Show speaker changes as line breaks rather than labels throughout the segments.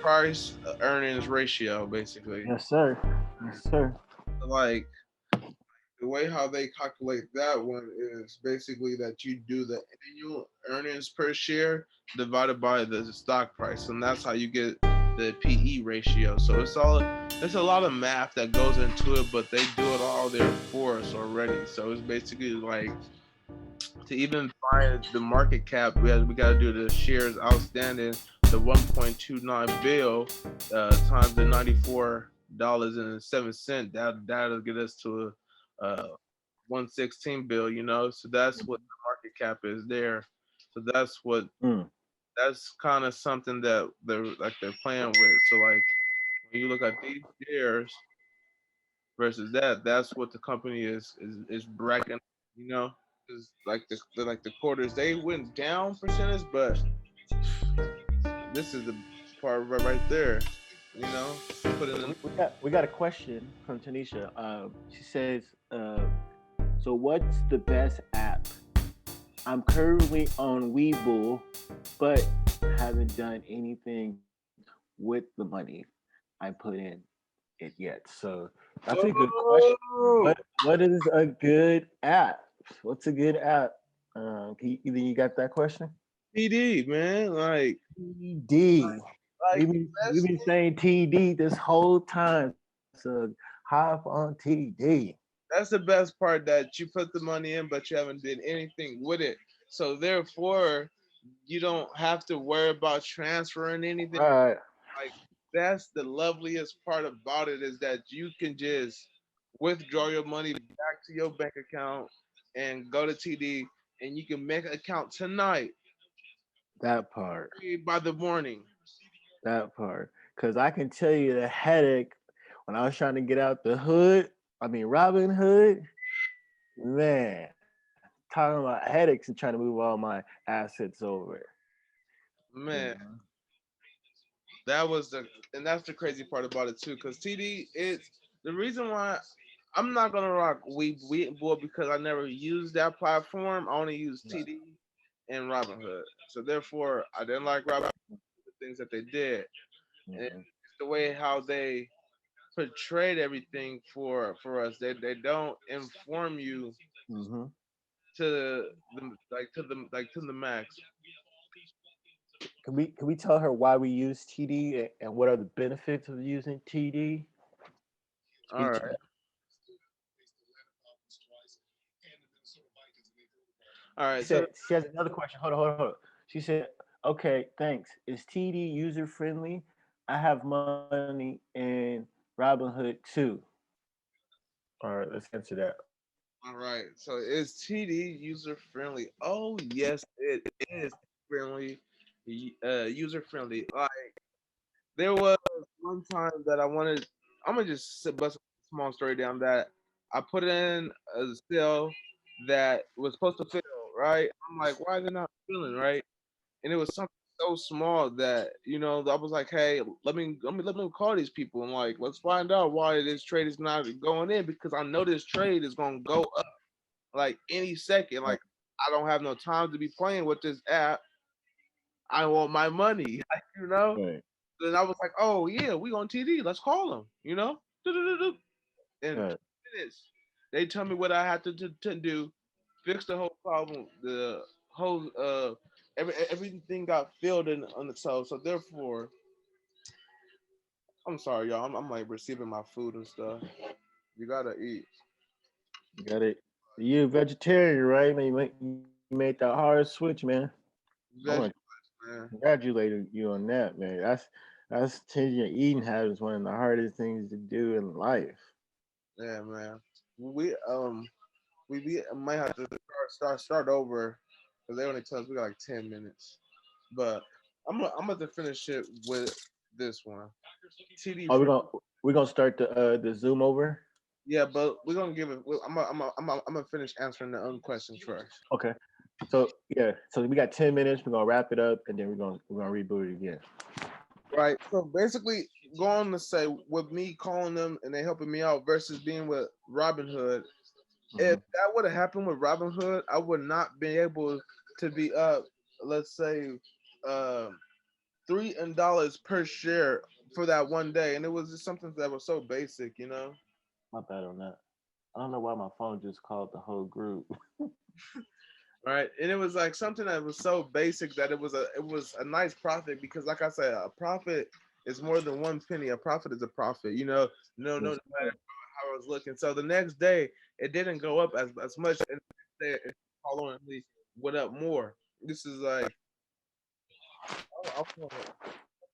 price earnings ratio, basically.
Yes, sir. Yes, sir.
Like the way how they calculate that one is basically that you do the annual earnings per share divided by the stock price, and that's how you get the PE ratio. So it's a lot of math that goes into it, but they do it all there for us already. So it's basically like to even find the market cap, we got to do the shares outstanding, the 1.29 bill times the $94.07. That'll get us to a 116 bill. So that's what the market cap is there. So
Mm.
that's kind of something that they're playing with. So like when you look at these shares versus that's what the company is bragging. You know, is like the quarters they went down percentage, but this is the part right there. You know, put it in.
We got a question from Tanisha. She says, so what's the best app? I'm currently on Webull, but haven't done anything with the money I put in it yet. So that's a good question.
Whoa,
What is a good app? What's a good app? Either you got that question?
TD man,
TD.
like
We've been saying TD this whole time. So hop on TD.
that's the best part that you put the money in, but you haven't did anything with it. So therefore, you don't have to worry about transferring anything.
Right.
Like that's the loveliest part about it is that you can just withdraw your money back to your bank account and go to TD, and you can make an account tonight
That part.
by the morning.
That part. Because I can tell you the headache when I was trying to get out the hood. I mean, Robin Hood, man, talking about headaches and trying to move all my assets over. You
Man,
know?
that was and that's the crazy part about it too, because TD it's the reason why I'm not gonna rock we boy because I never used that platform. I only use
Right.
TD and Robinhood. So therefore, I didn't like Robinhood the things that they did, and
Yeah.
it's the way how they portrayed everything for us. They don't inform you
Hmm.
to the max.
Can we tell her why we use TD and what are the benefits of using TD?
All
Speak to
right,
that.
all
She
right. So
said she has another question. Hold on. She said, "Okay, thanks. Is TD user friendly? I have money in Robinhood too." All right, let's answer that.
all right, so is TD user friendly? Oh yes, it is friendly, user friendly. Like there was one time that I wanted. I'm gonna just bust a small story down that I put in a cell that was supposed to fill. Right, I'm like, why is it not filling? Right, and it was something so small that I was like, hey, let me call these people and like let's find out why this trade is not going in because I know this trade is gonna go up like any second. Like I don't have no time to be playing with this app. I want my money,
Right,
Then I was like, oh yeah, we on TD. Let's call them. Do-do-do-do. In
right.
2 minutes, they tell me what I have to do, fix the whole problem. The whole everything got filled in on the so therefore, I'm sorry, y'all. I'm like receiving my food and stuff. You gotta eat.
You got it. You a vegetarian, right? Man, you made that hard switch, man. I want to
Veggie, man.
congratulate you on that, man. That's changing your eating habits. One of the hardest things to do in life.
Yeah, man. We might have to start over because they only tell us we got like 10 minutes. But I'm gonna finish it with this one. TD
Oh, we're
for
gonna we're gonna start the Zoom over.
yeah, but we're gonna give it. I'm gonna finish answering the own questions first.
Okay. So yeah, so we got 10 minutes. We're gonna wrap it up, and then we're gonna reboot it again.
Right. So basically, going to say with me calling them and they helping me out versus being with Robinhood. If
Hmm.
that would have happened with Robinhood, I would not be able to be up. Let's say, um $3 per share for that one day, and it was just something that was so basic, you know.
My bad on that. I don't know why my phone just called the whole group.
Right, and it was like something that was so basic that it was a nice profit because, like I said, a profit is more than one penny. A profit is a profit, you know. No
Yes,
matter
sir.
how I was looking. So the next day, it didn't go up as much, and the following week went up more. This is like I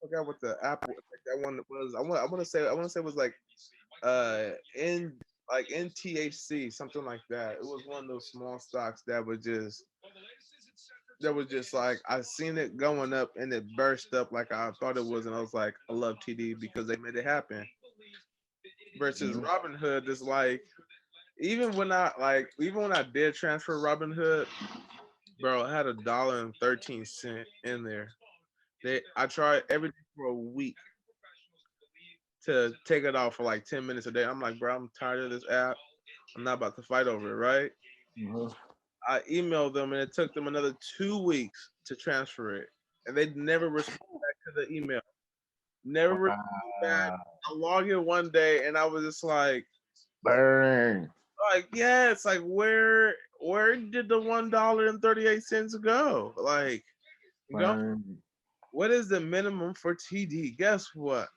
forgot what the Apple like that one was. I want to say it was like in like NTHC something like that. It was one of those small stocks that was just like I seen it going up and it burst up like I thought it was, and I was like, I love TD because they made it happen. Versus
Mhm.
Robinhood is like even when I did transfer Robinhood, bro, I had $1.13 in there. I tried every day for a week to take it off for like 10 minutes a day. I'm like, bro, I'm tired of this app. I'm not about to fight over it, right?
Mhm.
I emailed them and it took them another 2 weeks to transfer it, and they never responded back to the email. Never responded back.
Wow.
I logged in one day and I was just
Burn.
yeah, it's like where did the $1.38 go? Like, go.
Burn.
What is the minimum for TD? Guess what?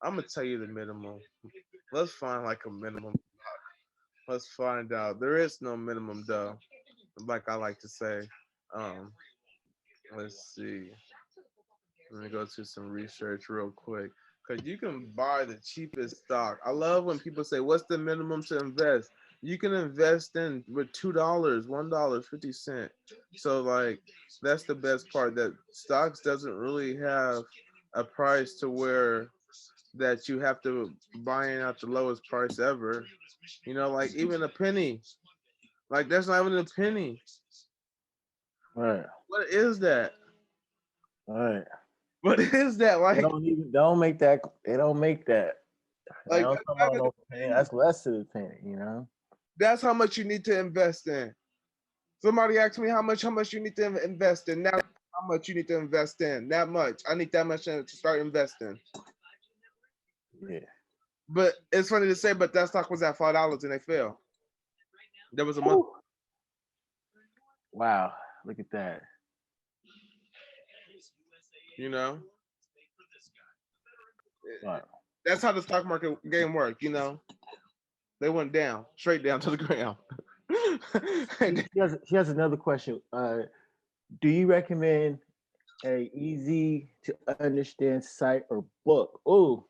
I'm gonna tell you the minimum. Let's find like a minimum. Let's find out. There is no minimum though, like I like to say. Um, let's see. Let me go to some research real quick. Cause you can buy the cheapest stock. I love when people say, "What's the minimum to invest?" You can invest in with $2, $1.50. So like that's the best part. That stocks doesn't really have a price to where that you have to buy in at the lowest price ever. You know, like even a penny. Like that's not even a penny.
Right.
What is that?
Right.
What is that?
They don't even don't make that. They don't make that. They
Like
don't
that's
come
not
on
even
no
a
penny.
penny.
That's less than a penny. You know.
That's how much you need to invest in. Somebody asked me how much you need to invest in. Now how much you need to invest in. That much. I need that much to start investing.
Yeah.
But it's funny to say, but that stock was at $5 and they fell. There was a month,
Woo. Wow. Look at that.
you know.
Right.
That's how the stock market game worked, you know. They went down, straight down to the ground.
He has another question. Do you recommend a easy to understand site or book? Oh,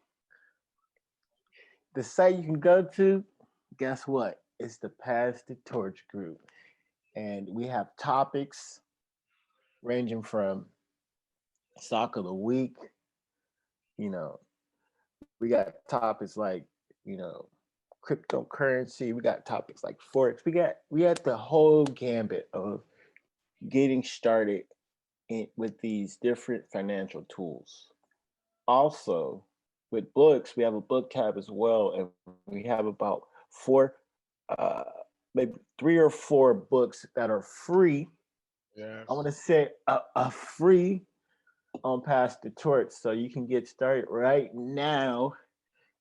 the site you can go to. Guess what? It's the Pass the Torch group, and we have topics ranging from stock of the week. You know, we got topics like cryptocurrency. We got topics like forex. We had the whole gambit of getting started with these different financial tools. Also, with books, we have a book tab as well, and we have about four, uh, maybe 3 or 4 books that are free. I
Yes.
want to say a free on Pass the Torch, so you can get started right now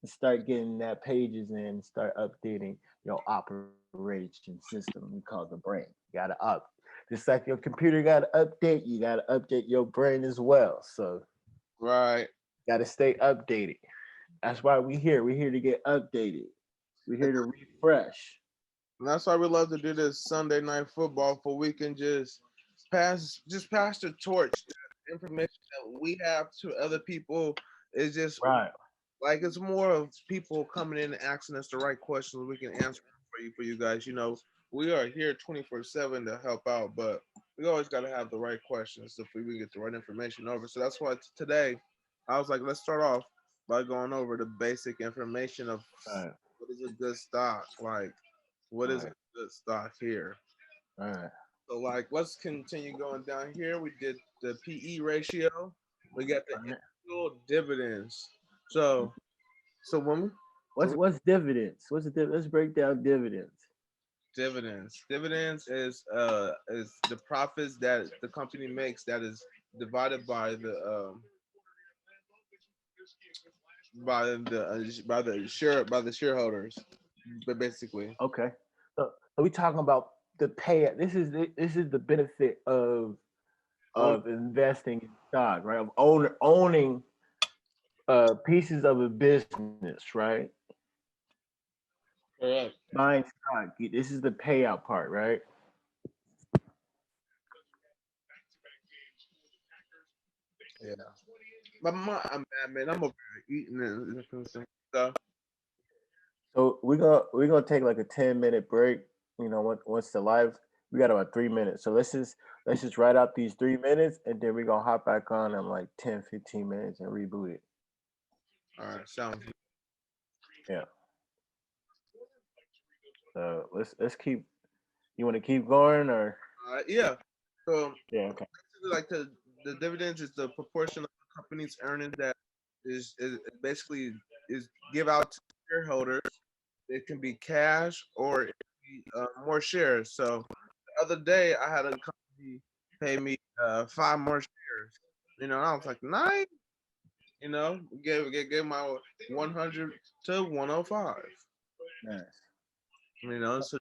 and start getting that pages in, and start updating your operation system we call the brain. You gotta just like your computer gotta update, you gotta update your brain as well. So
Right.
gotta stay updated. That's why we here. We're here to get updated. We're here to refresh.
And that's why we love to do this Sunday night football, for we can just pass the torch. The information that we have to other people is just
Right.
like it's more of people coming in and asking us the right questions. We can answer for you guys. You know, we are here 24/7 to help out, but we always got to have the right questions if we can get the right information over. So that's why today I was like, let's start off by going over the basic information of
Right.
what is a good stock, like what is a
Right.
good stock here.
Right.
So like, let's continue going down here. We did the PE ratio. We got the
Right.
annual dividends. So when we, so
What's dividends? Let's break down dividends.
dividends is the profits that the company makes that is divided by the by the shareholders, but basically.
Okay. So we talking about the pay. This is the benefit
On
of investing in stock, right? Of owning pieces of a business, right?
correct.
Buying stock. This is the payout part, right?
Yeah. But man, I'm over here eating and stuff.
So we're gonna take like a 10-minute break. You know, once the live, we got about 3 minutes. So let's just write out these 3 minutes, and then we're gonna hop back on in like 10, 15 minutes and reboot it.
All right, sounds good.
Yeah. So let's keep. You want to keep going or?
Yeah. So
Yeah. Okay.
like the dividends is the proportion of the company's earnings that is basically is give out to shareholders. It can be cash or it can be, more shares. So the other day I had a company pay me 5 more shares. I was like, nice. Gave my 100 to 105.
Nice.
So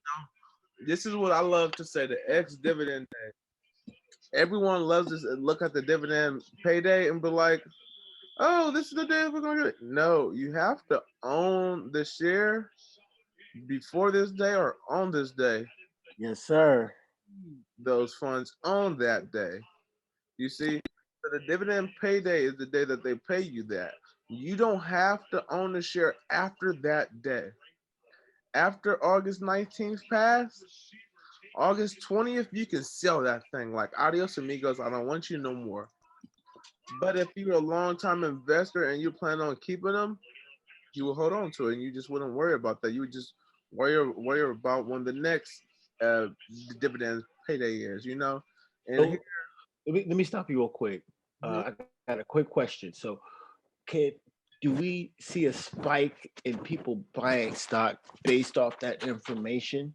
this is what I love to say: the ex dividend day. Everyone loves to look at the dividend payday and be like, "Oh, this is the day we're gonna do it." No, you have to own the share before this day or on this day.
Yes, sir.
Those funds on that day. You see, so the dividend payday is the day that they pay you that. You don't have to own the share after that day. After August 19th passed, August 20th, you can sell that thing like adios amigos. I don't want you no more. But if you're a long time investor and you plan on keeping them, you will hold on to it and you just wouldn't worry about that. You would just worry about when the next uh dividend payday is. And here,
So let me stop you real quick.
mhm.
I got a quick question. So, can do we see a spike in people buying stock based off that information,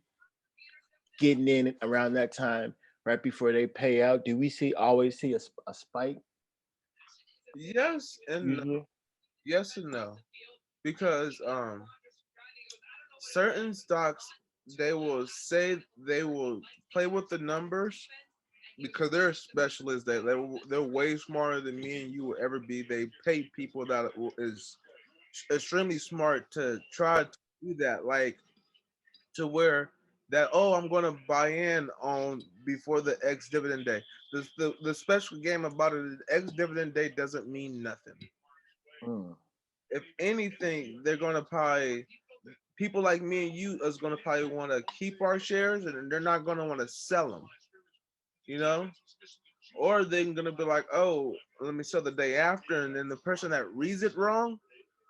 getting in around that time, right before they pay out? Do we always see a spike
Yes and no,
usually?
yes and no. Because certain stocks they will say they will play with the numbers because they're specialists. They're way smarter than me and you will ever be. They pay people that is extremely smart to try to do that, like to where that I'm going to buy in on before the ex dividend day. The special game about it is ex dividend day doesn't mean nothing.
Mm,
If anything, they're going to probably people like me and you is going to probably want to keep our shares and they're not going to want to sell them. You know, or they're gonna be like, oh, let me sell the day after, and then the person that reads it wrong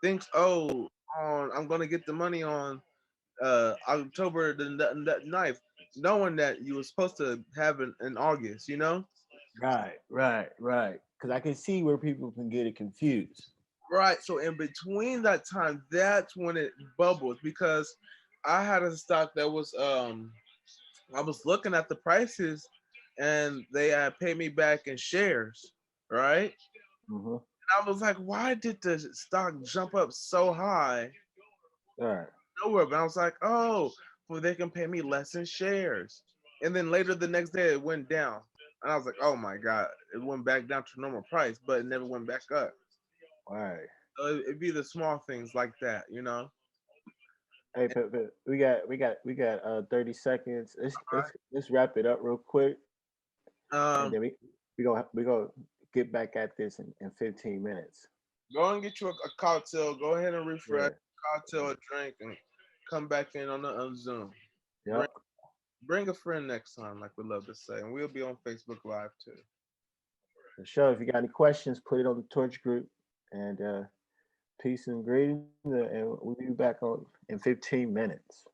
thinks, oh, I'm gonna get the money on October the 9th, knowing that you were supposed to have it in August.
right. Because I can see where people can get it confused.
Right. So in between that time, that's when it bubbles because I had a stock that was I was looking at the prices and they paid me back in shares, right?
Hmm.
I was like, why did the stock jump up so high?
All right.
Nowhere. But I was like, oh, well, they can pay me less in shares. And then later the next day, it went down. And I was like, oh my God, it went back down to normal price, but it never went back up.
All right.
So it'd be the small things like that.
Hey, we got 30 seconds. Let's wrap it up real quick, and then
Um,
we gonna get back at this in 15 minutes.
Go and get you a cocktail. Go ahead and refresh,
Yeah.
cocktail, a drink, and come back in on the Zoom. Bring,
Yep.
bring a friend next time, like we love to say. And we'll be on Facebook Live too.
For sure. If you got any questions, put it on the Torch group. And peace and greetings. And we'll be back on in 15 minutes.